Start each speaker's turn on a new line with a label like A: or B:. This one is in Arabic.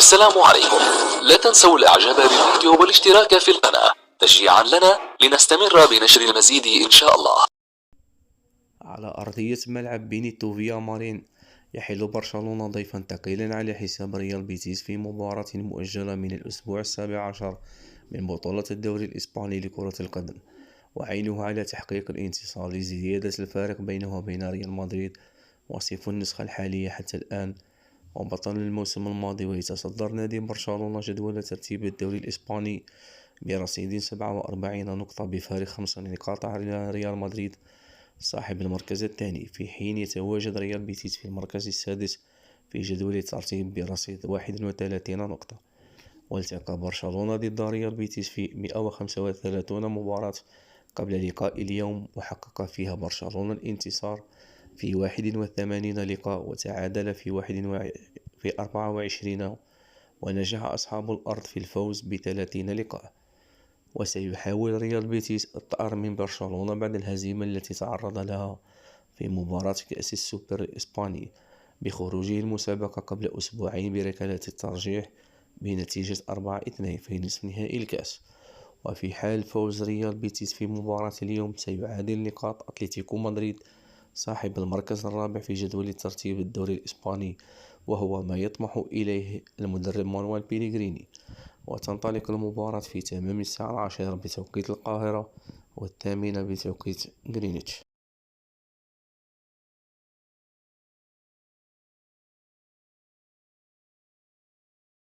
A: السلام عليكم. لا تنسوا الاعجاب بالفيديو والاشتراك في القناة تشجيعا لنا لنستمر بنشر المزيد ان شاء الله.
B: على أرضية ملعب بينيتو فيا مارين، يحل برشلونة ضيفا ثقيلا على حساب ريال بيتيس في مباراة مؤجلة من الأسبوع ال17 من بطولة الدوري الإسباني لكرة القدم، وعينه على تحقيق الانتصار لزيادة الفارق بينه وبين ريال مدريد وصف النسخة الحالية حتى الآن وبطل الموسم الماضي. ويتصدر نادي برشلونة جدول ترتيب الدوري الإسباني برصيد 47 نقطة بفارق 5 نقاط على ريال مدريد صاحب المركز الثاني، في حين يتواجد ريال بيتيس في المركز السادس في جدول الترتيب برصيد 31 نقطة. والتقى برشلونة ضد ريال بيتيس في 135 مباراة قبل لقاء اليوم، وحقق فيها برشلونة الانتصار في 81 لقاء وتعادل في 24، ونجح أصحاب الأرض في الفوز ب30 لقاء. وسيحاول ريال بيتيس الثأر من برشلونة بعد الهزيمة التي تعرض لها في مباراة كأس السوبر الإسباني بخروجه المسابقة قبل أسبوعين بركلات الترجيح بنتيجة 4-2 في نصف نهائي الكأس. وفي حال فوز ريال بيتيس في مباراة اليوم سيعادل نقاط أتلتيكو مدريد صاحب المركز الرابع في جدول ترتيب الدوري الإسباني، وهو ما يطمح إليه المدرب مانويل بيليغريني. وتنطلق المباراة في تمام الساعة 10 بتوقيت القاهرة و8 بتوقيت غرينتش.